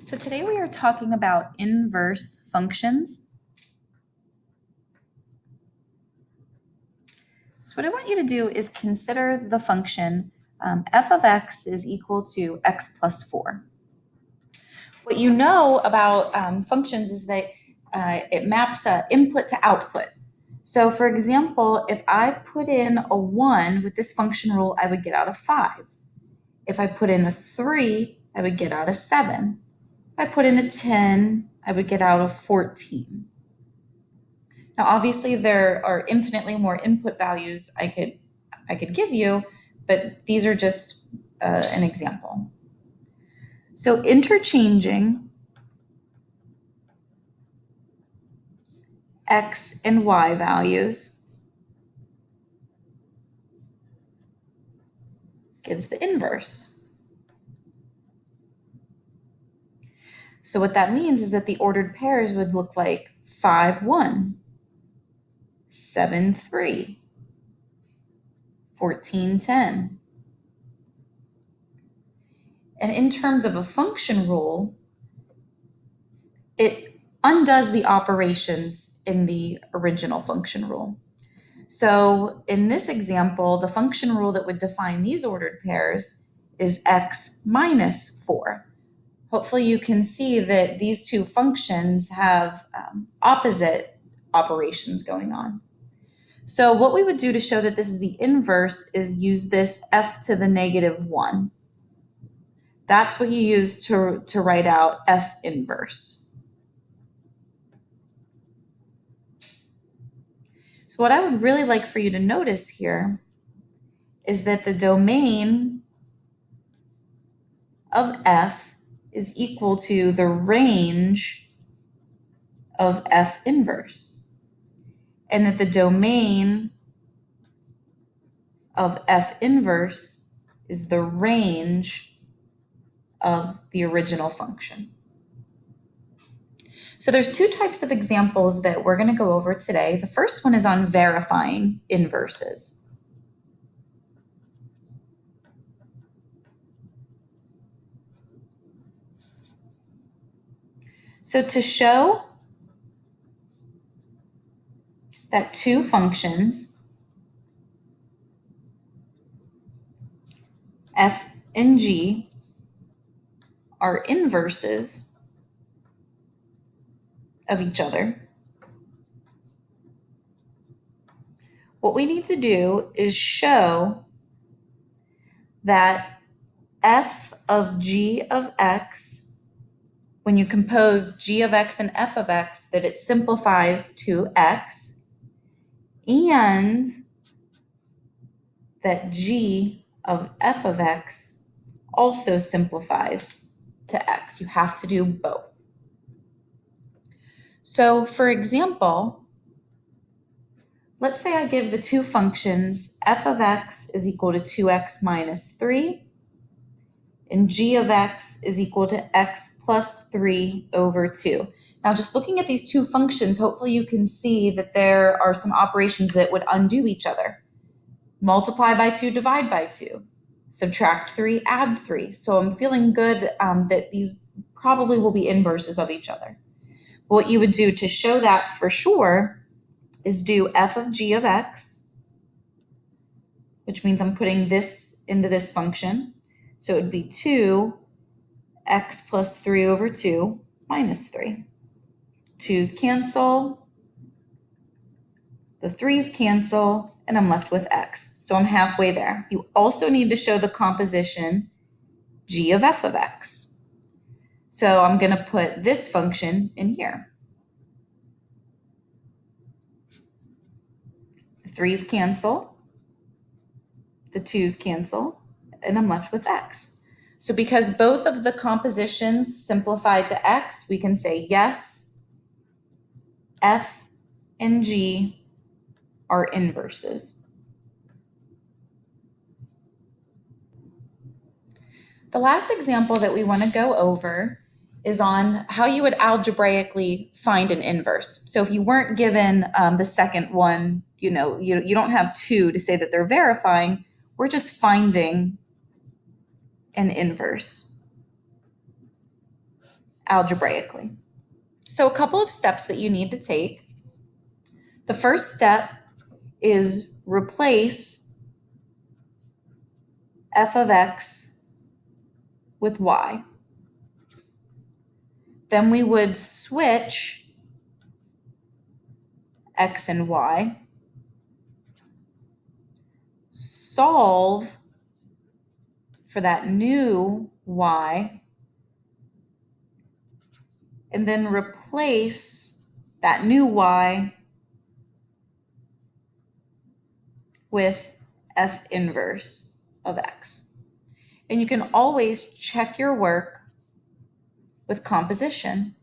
So today we are talking about inverse functions. So what I want you to do is consider the function f of x is equal to x plus 4. What you know about functions is that it maps input to output. So for example, if I put in a 1 with this function rule, I would get out a 5. If I put in a 3, I would get out a 7. If I put in a 10, I would get out a 14. Now, obviously, there are infinitely more input values I could give you, but these are just an example. So interchanging x and y values gives the inverse. So what that means is that the ordered pairs would look like 5, 1, 7, 3, 14, 10. And in terms of a function rule, it undoes the operations in the original function rule. So in this example, the function rule that would define these ordered pairs is x minus 4. Hopefully you can see that these two functions have opposite operations going on. So what we would do to show that this is the inverse is use this f to the negative 1. That's what you use to write out f inverse. So what I would really like for you to notice here is that the domain of f is equal to the range of f inverse, and that the domain of f inverse is the range of the original function. So there's two types of examples that we're going to go over today. The first one is on verifying inverses. So to show that two functions, f and g, are inverses of each other, what we need to do is show that f of g of x, when you compose g of x and f of x, that it simplifies to x, and that g of f of x also simplifies to x. You have to do both. So for example, let's say I give the two functions f of x is equal to 2x minus 3, and g of x is equal to x plus 3 over 2. Now, just looking at these two functions, hopefully you can see that there are some operations that would undo each other. Multiply by 2, divide by 2. Subtract 3, add 3. So I'm feeling good that these probably will be inverses of each other. What you would do to show that for sure is do f of g of x, which means I'm putting this into this function. So it would be 2x plus 3 over 2 minus 3. 2's cancel, the 3's cancel, and I'm left with x. So I'm halfway there. You also need to show the composition g of f of x. So I'm going to put this function in here. The 3's cancel, the 2's cancel, and I'm left with x. So because both of the compositions simplify to x, we can say yes, f and g are inverses. The last example that we want to go over is on how you would algebraically find an inverse. So if you weren't given the second one, you don't have 2 to say that they're verifying, we're just finding an inverse. algebraically. So a couple of steps that you need to take. The first step is replace f of x with y. Then we would switch x and y, solve for that new y, and then replace that new y with f inverse of x. And you can always check your work with composition.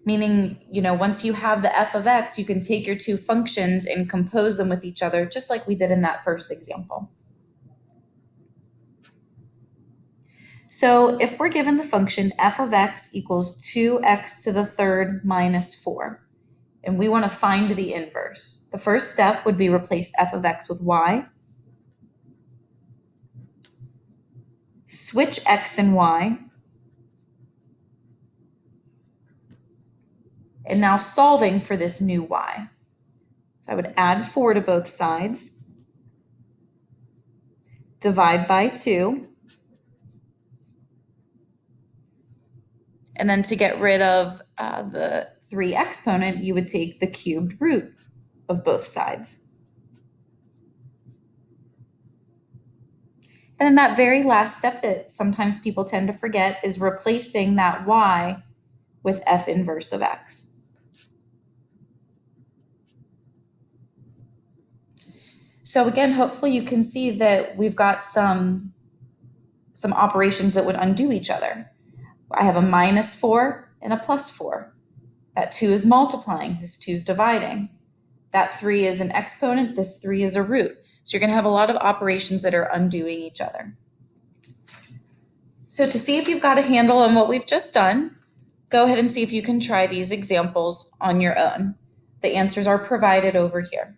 Meaning, once you have the f of x, you can take your two functions and compose them with each other, just like we did in that first example. So if we're given the function f of x equals 2x to the third minus 4, and we want to find the inverse, the first step would be replace f of x with y, switch x and y, and now solving for this new y. So I would add 4 to both sides, divide by 2, and then to get rid of the 3 exponent, you would take the cubed root of both sides. And then that very last step that sometimes people tend to forget is replacing that y with f inverse of x. So again, hopefully you can see that we've got some operations that would undo each other. I have a minus 4 and a plus 4. That 2 is multiplying, this 2 is dividing. That 3 is an exponent, this 3 is a root. So you're going to have a lot of operations that are undoing each other. So to see if you've got a handle on what we've just done, go ahead and see if you can try these examples on your own. The answers are provided over here.